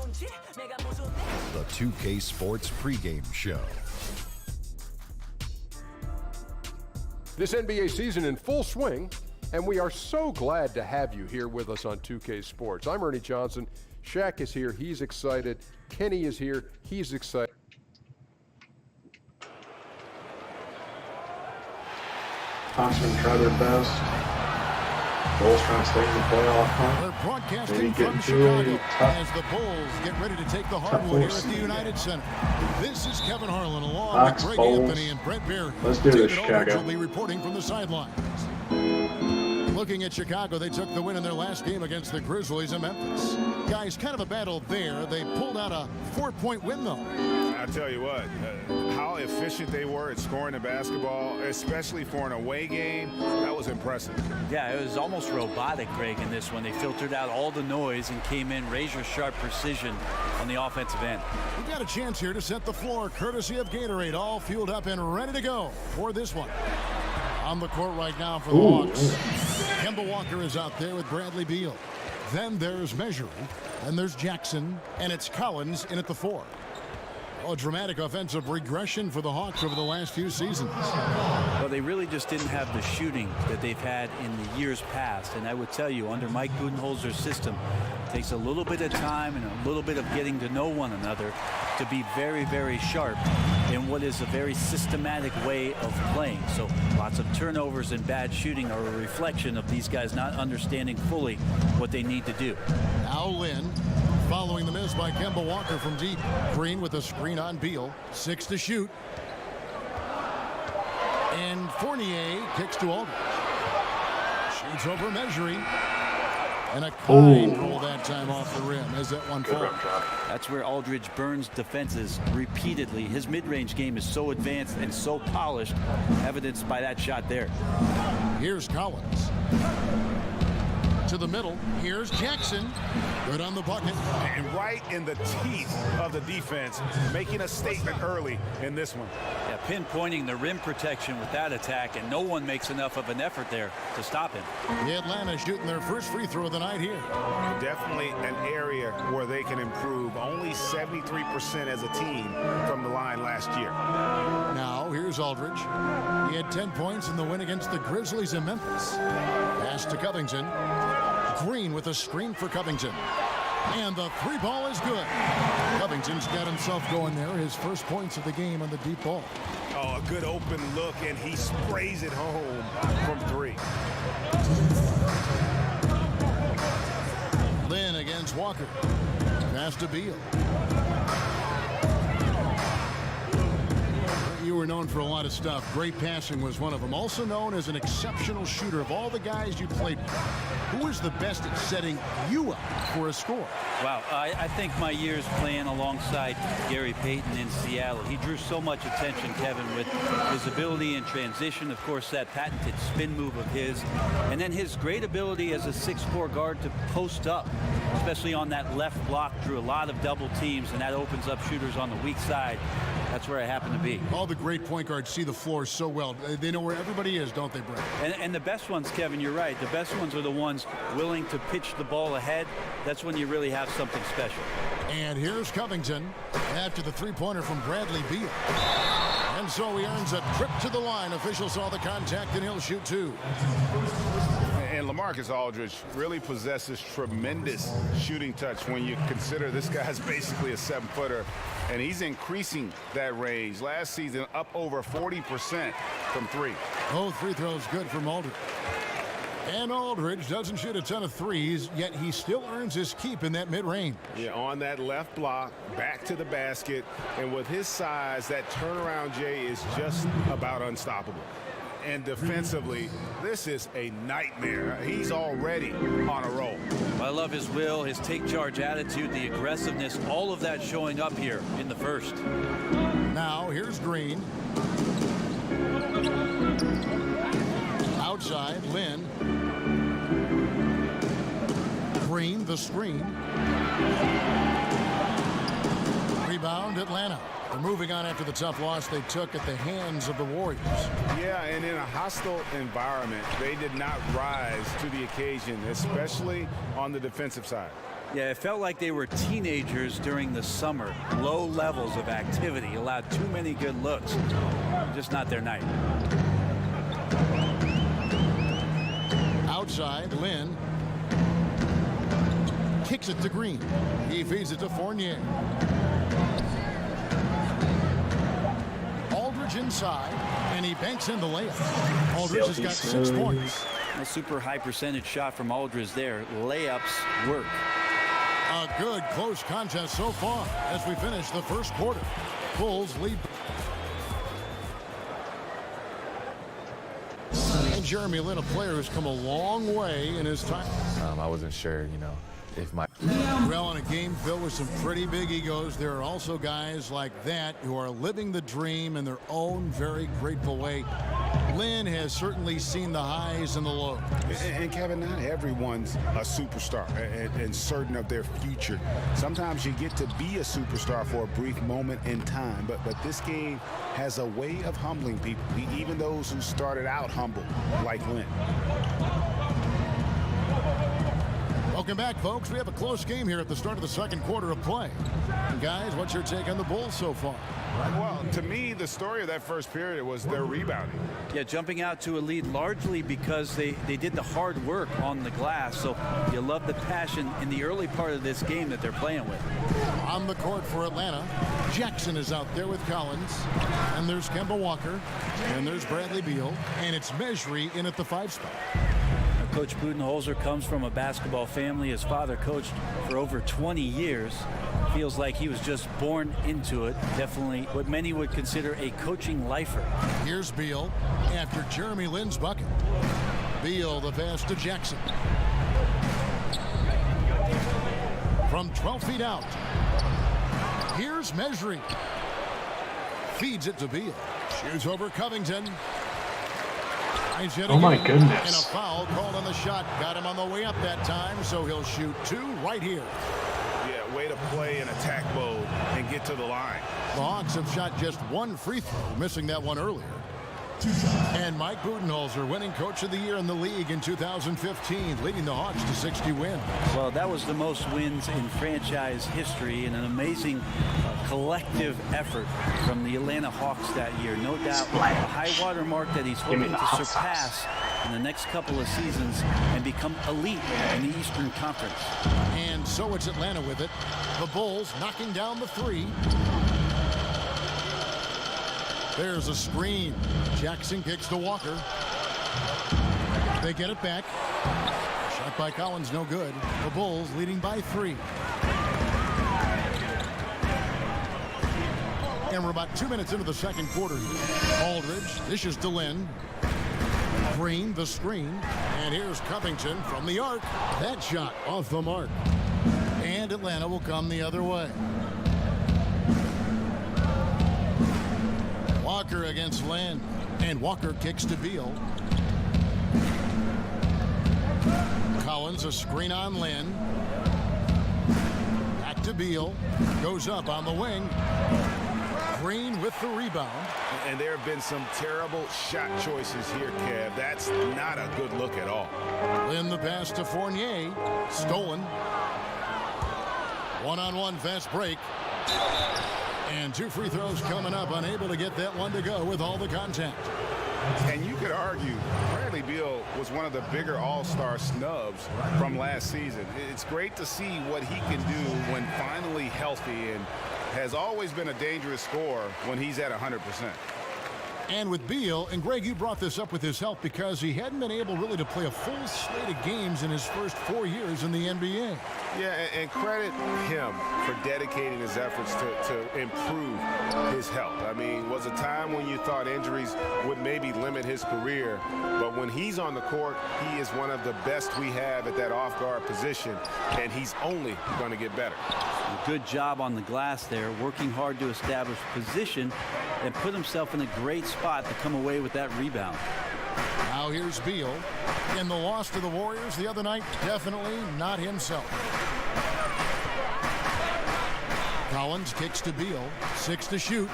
The 2K Sports pregame show. This NBA season in full swing, and we are so glad to have you here with us on 2K Sports. I'm Ernie Johnson. Shaq is here. He's excited. Kenny is here. He's excited. Thompson tried their best. Bulls trying to stay in the playoff hunt. We're broadcasting from Chicago as the Bulls get ready to take the hardwood here at the United Center. This is Kevin Harlan along with Greg Anthony and Brett Berry. Let's do this, Chicago. Will be reporting from the sidelines. Looking at Chicago, they took the win in their last game against the Grizzlies in Memphis. Guys, kind of a battle there. They pulled out a 4-point win, though. I tell you what, how efficient they were at scoring the basketball, especially for an away game, that was impressive. Yeah, it was almost robotic, Greg, in this one. They filtered out all the noise and came in razor-sharp precision on the offensive end. We've got a chance here to set the floor, courtesy of Gatorade, all fueled up and ready to go for this one. On the court right now for the Hawks. Kemba Walker is out there with Bradley Beal. Then there's Measuring, and there's Jackson, and it's Collins in at the 4. A dramatic offensive regression for the Hawks over the last few seasons. Well, they really just didn't have the shooting that they've had in the years past. And I would tell you, under Mike Budenholzer's system, it takes a little bit of time and a little bit of getting to know one another to be very, very sharp in what is a very systematic way of playing. So lots of turnovers and bad shooting are a reflection of these guys not understanding fully what they need to do. Now Lynn, following the miss by Kemba Walker from deep. Green with a screen on Beal. 6 to shoot. And Fournier kicks to Aldridge. Shoots over Measuring. And a kind roll that time off the rim as that one falls. That's where Aldridge burns defenses repeatedly. His mid-range game is so advanced and so polished, evidenced by that shot there. Here's Collins. To the middle. Here's Jackson. Good on the bucket. And right in the teeth of the defense, making a statement early in this one. Yeah, pinpointing the rim protection with that attack, and no one makes enough of an effort there to stop him. The Atlanta shooting their first free throw of the night here. Definitely an area where they can improve. Only 73% as a team from the line last year. Now here's Aldridge. He had 10 points in the win against the Grizzlies in Memphis. Pass to Covington. Green with a screen for Covington. And the 3 ball is good. Covington's got himself going there. His first points of the game on the deep ball. Oh, a good open look, and he sprays it home from 3. Lynn against Walker. Pass to Beal. You were known for a lot of stuff. Great passing was one of them. Also known as an exceptional shooter. Of all the guys you played with, who is the best at setting you up for a score? Wow, I think my years playing alongside Gary Payton in Seattle, he drew so much attention, Kevin, with his ability in transition, of course, that patented spin move of his, and then his great ability as a 6'4" guard to post up, especially on that left block, drew a lot of double teams, and that opens up shooters on the weak side. That's where I happen to be. All the great point guards see the floor so well. They know where everybody is, don't they, Brett? And the best ones, Kevin, you're right. The best ones are the ones willing to pitch the ball ahead. That's when you really have something special. And here's Covington after the three-pointer from Bradley Beal. And so he earns a trip to the line. Officials saw the contact, and he'll shoot 2. And LaMarcus Aldridge really possesses tremendous shooting touch when you consider this guy's basically a 7-footer, and he's increasing that range. Last season, up over 40% from 3. Both free throws good from Aldridge. And Aldridge doesn't shoot a ton of threes, yet he still earns his keep in that mid-range. Yeah, on that left block, back to the basket, and with his size, that turnaround, Jay, is just about unstoppable. And defensively, this is a nightmare. He's already on a roll. I love his will, his take charge attitude, the aggressiveness, all of that showing up here in the first. Now here's Green. Outside, Lynn. Green, the screen. Rebound, Atlanta. They're moving on after the tough loss they took at the hands of the Warriors. Yeah, and in a hostile environment, they did not rise to the occasion, especially on the defensive side. Yeah, it felt like they were teenagers during the summer. Low levels of activity, allowed too many good looks. Just not their night. Outside, Lynn kicks it to Green. He feeds it to Fournier. Aldridge inside, and he banks in the layup. Aldridge has got 6 points. A super high percentage shot from Aldridge there. Layups work. A good close contest so far as we finish the first quarter. Bulls lead. And Jeremy Lin, a player who's come a long way in his time. I wasn't sure, if my... Well, in a game filled with some pretty big egos, there are also guys like that who are living the dream in their own very grateful way. Lynn has certainly seen the highs and the lows. And Kevin, not everyone's a superstar and certain of their future. Sometimes you get to be a superstar for a brief moment in time, but this game has a way of humbling people, even those who started out humble, like Lynn. Welcome back, folks. We have a close game here at the start of the second quarter of play. And guys, what's your take on the Bulls so far? Well, to me, the story of that first period was their rebounding. Yeah, jumping out to a lead largely because they did the hard work on the glass. So you love the passion in the early part of this game that they're playing with. On the court for Atlanta, Jackson is out there with Collins. And there's Kemba Walker. And there's Bradley Beal. And it's Mejri in at the 5 spot. Coach Budenholzer comes from a basketball family. His father coached for over 20 years. Feels like he was just born into it. Definitely what many would consider a coaching lifer. Here's Beal after Jeremy Lin's bucket. Beal the pass to Jackson. From 12 feet out. Here's Mejri. Feeds it to Beal. Shoots over Covington. Oh my goodness. And a foul called on the shot. Got him on the way up that time, so he'll shoot 2 right here. Yeah, way to play in attack mode and get to the line. The Hawks have shot just 1 free throw, missing that one earlier. And Mike Budenholzer winning Coach of the Year in the league in 2015, leading the Hawks to 60 wins. Well, that was the most wins in franchise history and an amazing collective effort from the Atlanta Hawks that year. No doubt a high water mark that he's hoping to surpass in the next couple of seasons and become elite in the Eastern Conference. And so it's Atlanta with it. The Bulls knocking down the 3. There's a screen. Jackson kicks to Walker. They get it back. Shot by Collins, no good. The Bulls leading by 3. And we're about 2 minutes into the second quarter. Aldridge dishes to Lynn. Green, the screen. And here's Covington from the arc. That shot off the mark. And Atlanta will come the other way. Walker against Lynn. And Walker kicks to Beal. Collins, a screen on Lynn. Back to Beal. Goes up on the wing. Green with the rebound. And there have been some terrible shot choices here, Kev. That's not a good look at all. Lynn the pass to Fournier. Stolen. One-on-one fast break. And 2 free throws coming up. Unable to get that one to go with all the contact. And you could argue Bradley Beal was one of the bigger all-star snubs from last season. It's great to see what he can do when finally healthy, and has always been a dangerous scorer when he's at 100%. And with Beal, and Greg, you brought this up with his health because he hadn't been able really to play a full slate of games in his first 4 years in the NBA. Yeah, and credit him for dedicating his efforts to improve his health. I mean, was a time when you thought injuries would maybe limit his career, but when he's on the court, he is one of the best we have at that off-guard position, and he's only going to get better. A good job on the glass there, working hard to establish position and put himself in a great spot to come away with that rebound. Now here's Beal. In the loss to the Warriors the other night, definitely not himself. Collins kicks to Beal. 6 to shoot.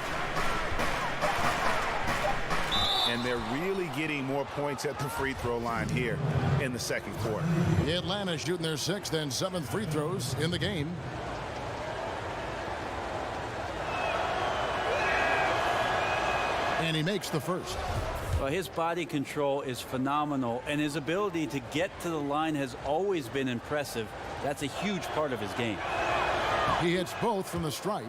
and they're really getting more points at the free throw line here in the second quarter. Atlanta shooting their 6th and 7th free throws in the game. And he makes the first. Well, his body control is phenomenal, and his ability to get to the line has always been impressive. That's a huge part of his game. He hits both from the stripe.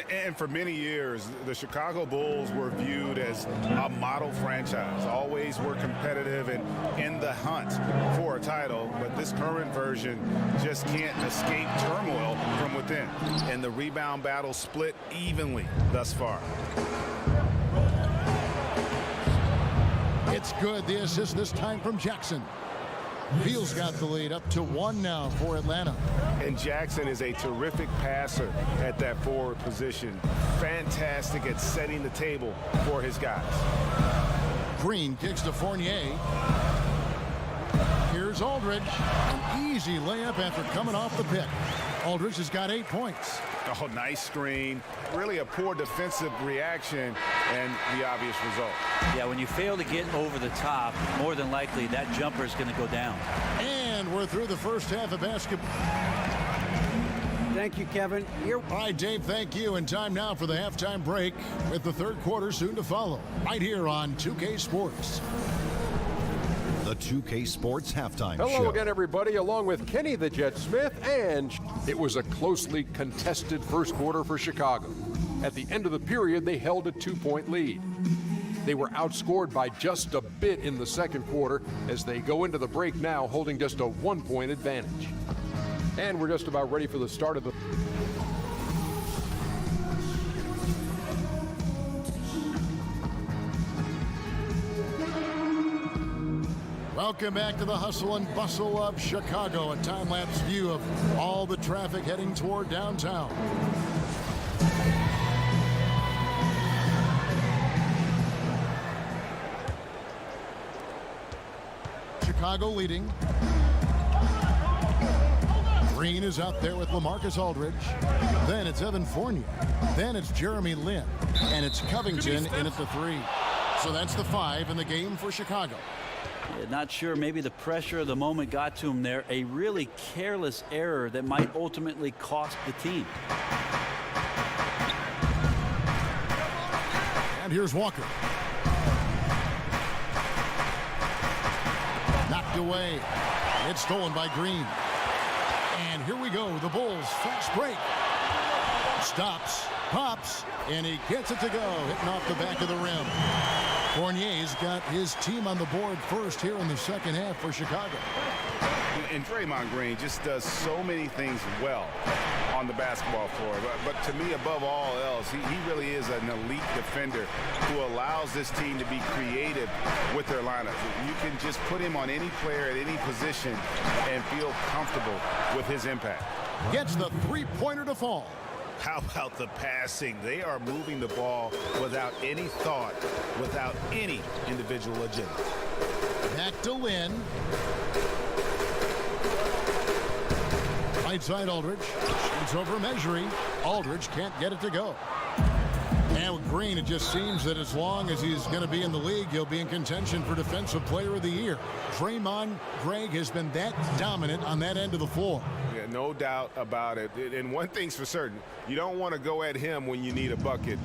And for many years, the Chicago Bulls were viewed as a model franchise. Always were competitive and in the hunt for a title. But this current version just can't escape turmoil from within. And the rebound battle split evenly thus far. It's good. The assist this time from Jackson. Beal's got the lead up to 1 now for Atlanta. And Jackson is a terrific passer at that forward position. Fantastic at setting the table for his guys. Green kicks to Fournier. Here's Aldridge. An easy layup after coming off the pick. Aldridge has got 8 points. Oh, nice screen. Really a poor defensive reaction and the obvious result. Yeah, when you fail to get over the top, more than likely that jumper is going to go down. And we're through the first half of basketball. Thank you, Kevin. All right, Dave, thank you. And time now for the halftime break with the third quarter soon to follow. Right here on 2K Sports. The 2K Sports Halftime Show. Hello again, everybody, along with Kenny the Jet Smith, and it was a closely contested first quarter for Chicago. At the end of the period, they held a 2-point lead. They were outscored by just a bit in the second quarter as they go into the break now holding just a 1-point advantage. And we're just about ready for the start of the Welcome back to the hustle and bustle of Chicago. A time-lapse view of all the traffic heading toward downtown. Chicago leading. Green is out there with LaMarcus Aldridge. Then it's Evan Fournier. Then it's Jeremy Lin. And it's Covington in at the 3. So that's the 5 in the game for Chicago. Yeah, not sure, maybe the pressure of the moment got to him there. A really careless error that might ultimately cost the team. And here's Walker. Knocked away. It's stolen by Green. And here we go. The Bulls fast break. Stops, pops, and he gets it to go. Hitting off the back of the rim. Fournier's got his team on the board first here in the second half for Chicago. And Draymond Green just does so many things well on the basketball floor. But to me, above all else, he really is an elite defender who allows this team to be creative with their lineup. You can just put him on any player at any position and feel comfortable with his impact. Gets the three-pointer to fall. How about the passing? They are moving the ball without any thought, without any individual agenda. Back to Lin. Right side Aldridge. Shoots over Measuring. Aldridge can't get it to go. And with Green, it just seems that as long as he's going to be in the league, he'll be in contention for Defensive Player of the Year. Draymond Greg has been that dominant on that end of the floor. Yeah, no doubt about it. And one thing's for certain, you don't want to go at him when you need a bucket.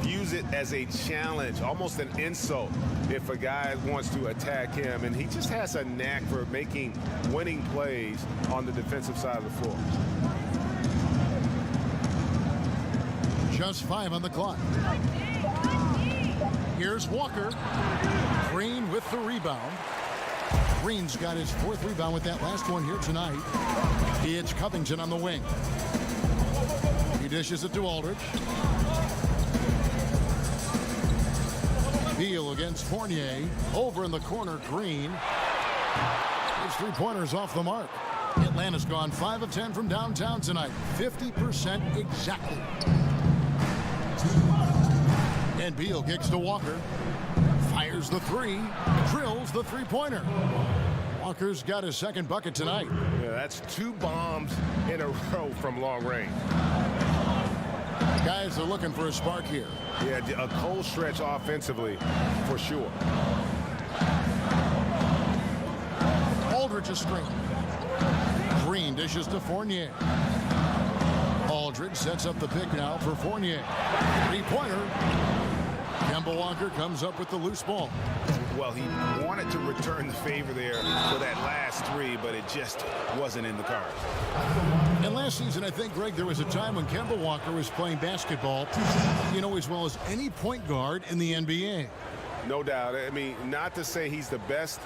Use it as a challenge, almost an insult if a guy wants to attack him. And he just has a knack for making winning plays on the defensive side of the floor. Just 5 on the clock. Here's Walker. Green with the rebound. Green's got his 4th rebound with that last one here tonight. It's Covington on the wing. He dishes it to Aldridge. Beal against Fournier. Over in the corner, Green. His 3-pointers off the mark. Atlanta's gone 5 of 10 from downtown tonight. 50% exactly. And Beal kicks to Walker. Fires the 3. Drills the 3-pointer. Walker's got his 2nd bucket tonight. Yeah, that's 2 bombs in a row from long range. Guys are looking for a spark here. Yeah, a cold stretch offensively for sure. Aldridge is screen. Green dishes to Fournier. Aldridge sets up the pick now for Fournier. Three-pointer. Kemba Walker comes up with the loose ball. Well, he wanted to return the favor there for that last three, but it just wasn't in the cards. And last season, I think, Greg, there was a time when Kemba Walker was playing basketball, you know, as well as any point guard in the NBA. No doubt. I mean, not to say he's the best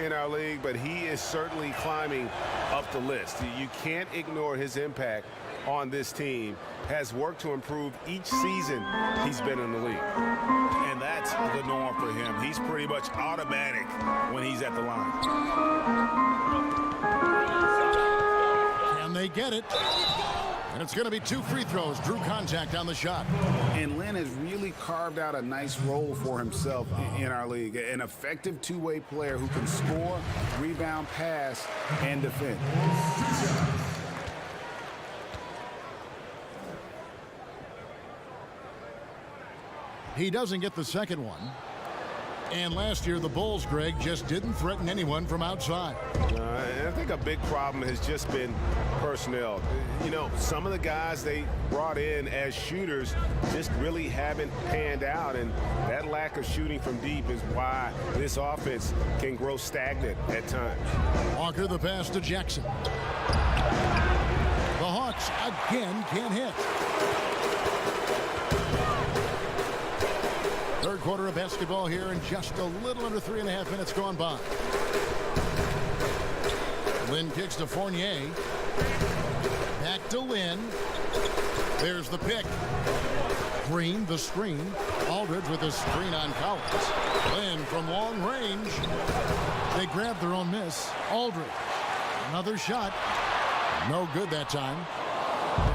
in our league, but he is certainly climbing up the list. You can't ignore his impact on this team. Has worked to improve each season he's been in the league. And that's the norm for him. He's pretty much automatic when he's at the line. Can they get it? And it's going to be 2 free throws. Drew contact on the shot. And Lynn has really carved out a nice role for himself in our league. An effective two-way player who can score, rebound, pass, and defend. He doesn't get the second one. And last year, the Bulls, Greg, just didn't threaten anyone from outside. I think a big problem has just been personnel. You know, some of the guys they brought in as shooters just really haven't panned out, and that lack of shooting from deep is why this offense can grow stagnant at times. Walker the pass to Jackson. The Hawks again can't hit. Third quarter of basketball here, and just a little under 3.5 minutes gone by. Lynn kicks to Fournier. Back to Lynn. There's the pick. Green, the screen. Aldridge with a screen on Collins. Lynn from long range. They grab their own miss. Aldridge. Another shot. No good that time.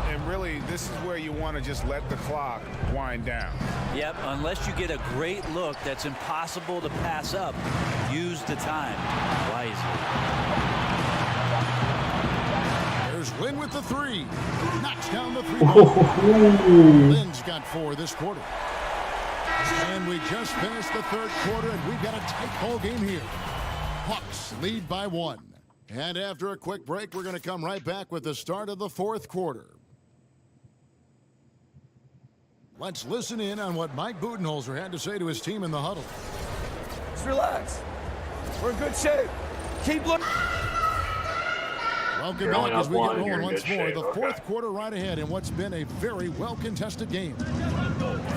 And really, this is where you want to just let the clock wind down. Yep, unless you get a great look that's impossible to pass up, use the time wisely. There's Lynn with the three. Knocks down the three. Lynn's got 4 this quarter. And we just finished the third quarter, and we've got a tight ball game here. Hawks lead by 1. And after a quick break, we're going to come right back with the start of the fourth quarter. Let's listen in on what Mike Budenholzer had to say to his team in the huddle. Just relax. We're in good shape. Keep looking. Welcome back as we get rolling once more. The fourth quarter right ahead in what's been a very well-contested game.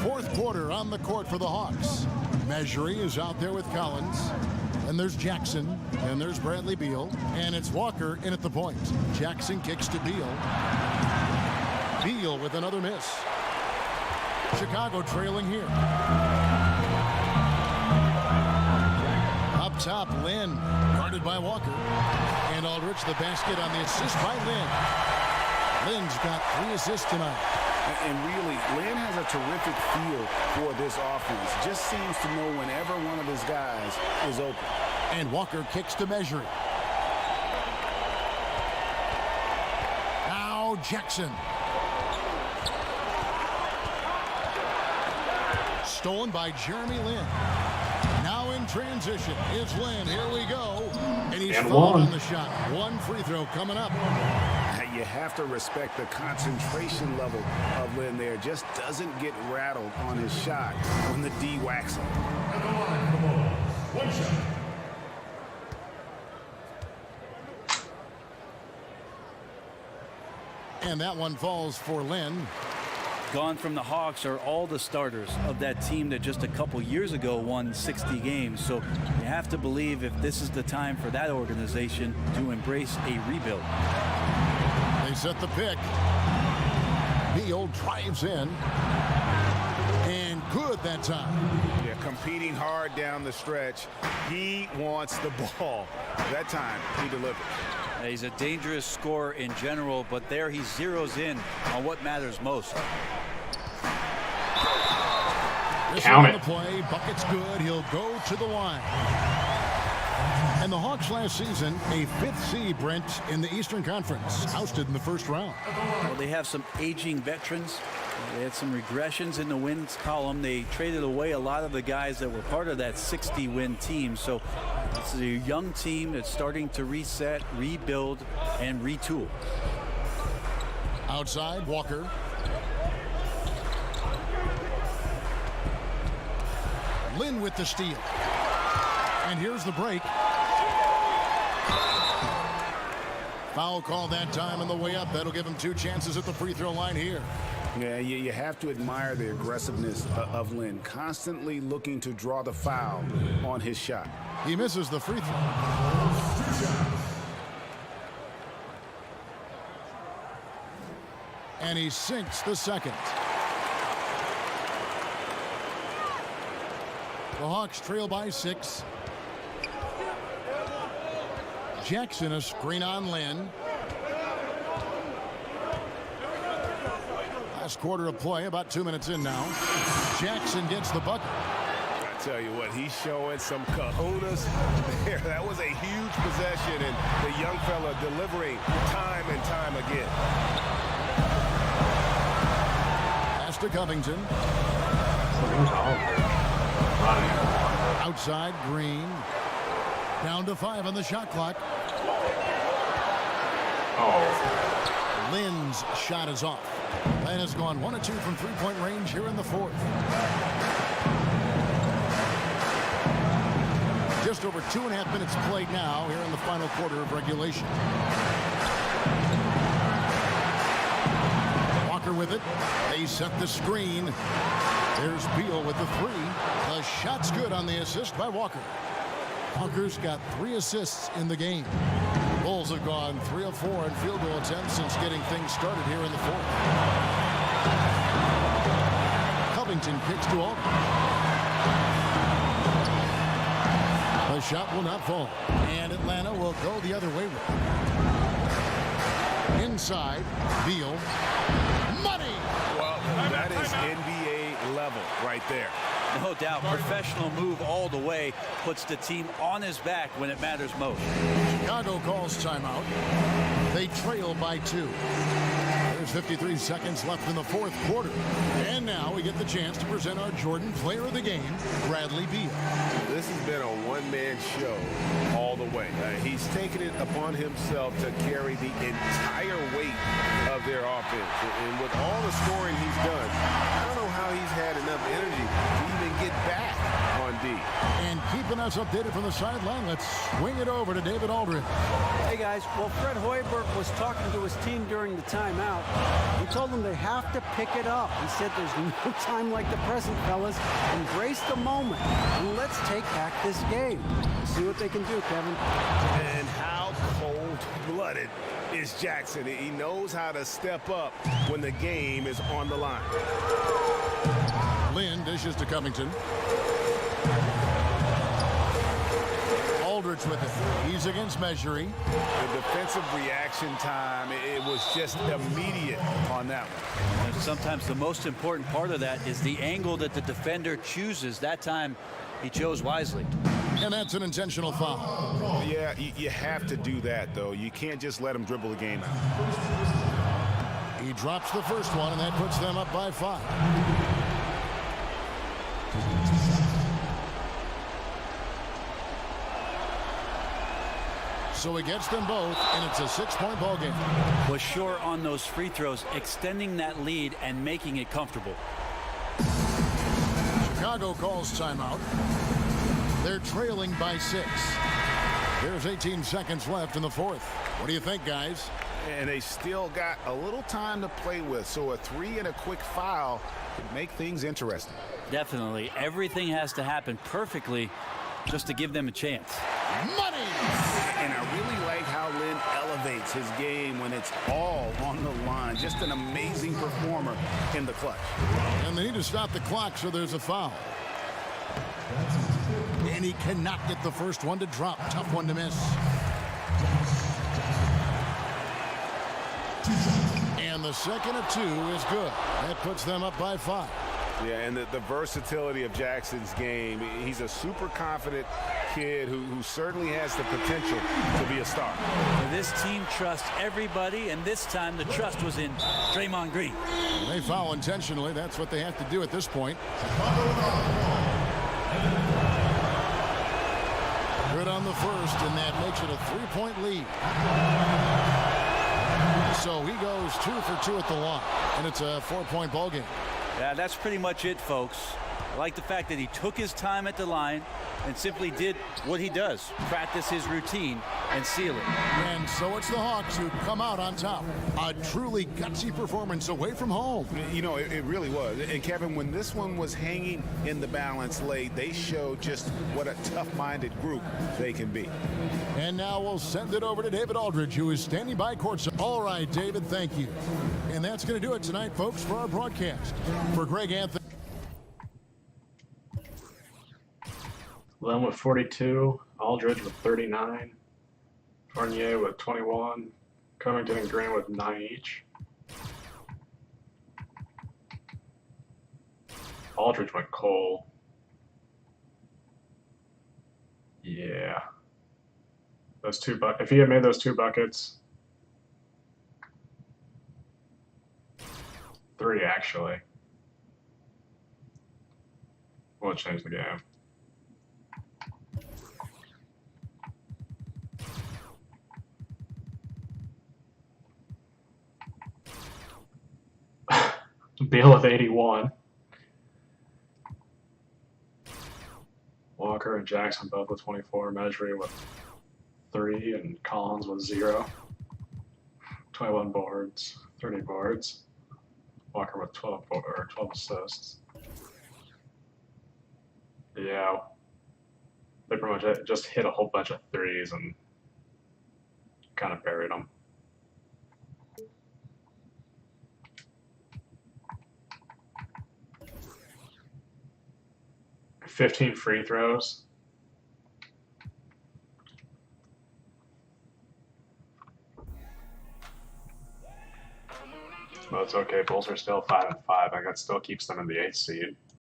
Fourth quarter on the court for the Hawks. Measury is out there with Collins. And there's Jackson. And there's Bradley Beal. And it's Walker in at the point. Jackson kicks to Beal. Beal with another miss. Chicago trailing here. Up top, Lynn. Guarded by Walker. And Aldridge the basket on the assist by Lynn. Lynn's got 3 assists tonight. And really, Lynn has a terrific feel for this offense. Just seems to know whenever one of his guys is open. And Walker kicks to measure. Now Jackson. Stolen by Jeremy Lin. Now in transition is Lin. Here we go. And he's fouled on the shot. 1 free throw coming up. You have to respect the concentration level of Lin there. Just doesn't get rattled on his shot when the D whacks him. And that one falls for Lin. Gone from the Hawks are all the starters of that team that just a couple years ago won 60 games. So you have to believe if this is the time for that organization to embrace a rebuild. They set the pick. Beal drives in. And good that time. Yeah, competing hard down the stretch. He wants the ball. That time, he delivered. He's a dangerous scorer in general, but there he zeroes in on what matters most. Count it. The play, bucket's good. He'll go to the line. And the Hawks last season, a 5th seed, Brent, in the Eastern Conference, ousted in the first round. Well, they have some aging veterans, They had some regressions in the wins column. They traded away a lot of the guys that were part of that 60-win team. So this is a young team that's starting to reset, rebuild, and retool. Outside, Walker. Lynn with the steal. And here's the break. Foul call that time on the way up. That'll give him 2 chances at the free throw line here. Yeah, you have to admire the aggressiveness of Lynn, constantly looking to draw the foul on his shot. He misses the free throw. And he sinks the second. The Hawks trail by 6. Jackson a screen on Lynn. Last quarter of play, about 2 minutes in now. Jackson gets the bucket. I tell you what, he's showing some kahunas there. That was a huge possession, and the young fella delivering time and time again. Pass to Covington. Outside, Green. Down to 5 on the shot clock. Lynn's shot is off. Lynn has gone 1 of 2 from three-point range here in the fourth. Just over 2.5 minutes played now here in the final quarter of regulation. Walker with it. They set the screen. There's Beal with the 3. The shot's good on the assist by Walker. Walker's got 3 assists in the game. Bulls have gone 3 of 4 in field goal attempts since getting things started here in the fourth. Covington kicks to Aldridge. The shot will not fall. And Atlanta will go the other way with it. Inside, Beal. Money! Well, that is NBA level right there. No doubt, professional move all the way, puts the team on his back when it matters most. Chicago calls timeout. They trail by 2. There's 53 seconds left in the fourth quarter. And now we get the chance to present our Jordan Player of the Game, Bradley Beal. This has been a one-man show all the way. He's taken it upon himself to carry the entire weight of their offense. And with all the scoring he's done, I don't know how he's had enough energy to even get back on D. And keeping us updated from the sideline, let's swing it over to David Aldridge. Hey guys, well, Fred Hoiberg was talking to his team during the timeout. He told them they have to pick it up. He said there's no time like the present, fellas. Embrace the moment and let's take back this game. See what they can do, Kevin. And how cold-blooded is Jackson. He knows how to step up when the game is on the line. Lynn dishes to Covington. Aldridge with it. He's against Measury. The defensive reaction time, it was just immediate on that one. And sometimes the most important part of that is the angle that the defender chooses. That time, he chose wisely. And that's an intentional foul. Yeah, you have to do that, though. You can't just let him dribble the game out. He drops the first one, and that puts them up by 5. So he gets them both, and it's a 6-point ball game. Was short on those free throws, extending that lead and making it comfortable. Chicago calls timeout. They're trailing by 6. There's 18 seconds left in the fourth. What do you think, guys? And they still got a little time to play with, so a 3 and a quick foul could make things interesting. Definitely. Everything has to happen perfectly just to give them a chance. Money! And I really like how Lynn elevates his game when it's all on the line. Just an amazing performer in the clutch. And they need to stop the clock, so there's a foul. And he cannot get the first one to drop. Tough one to miss. And the second of 2 is good. That puts them up by 5. Yeah, and the versatility of Jackson's game. He's a super confident kid who certainly has the potential to be a star. This team trusts everybody, and this time the trust was in Draymond Green. They foul intentionally. That's what they have to do at this point. Good on the first, and that makes it a 3-point lead. So he goes 2 for 2 at the line, and it's a 4-point ball game. Yeah, that's pretty much it, folks. I like the fact that he took his time at the line and simply did what he does, practice his routine and seal it. And so it's the Hawks who come out on top. A truly gutsy performance away from home. You know, it really was. And Kevin, when this one was hanging in the balance late, they showed just what a tough-minded group they can be. And now we'll send it over to David Aldridge, who is standing by courtside. All right, David, thank you. And that's going to do it tonight, folks, for our broadcast. For Greg Anthony. Len with 42, Aldridge with 39, Fournier with 21, Covington and Green with 9 each. Aldridge went Cole. Yeah. Those 2 if he had made those 2 buckets. 3 actually. Will change the game. Beal with 81. Walker and Jackson both with 24. Mejri with 3 and Collins with 0. 21 boards, 30 boards. Walker with 12 assists. Yeah. They pretty much just hit a whole bunch of threes and kind of buried them. $15 free throws. Well, it's okay. Bulls are still 5-5. I think that still keeps them in the 8th seed.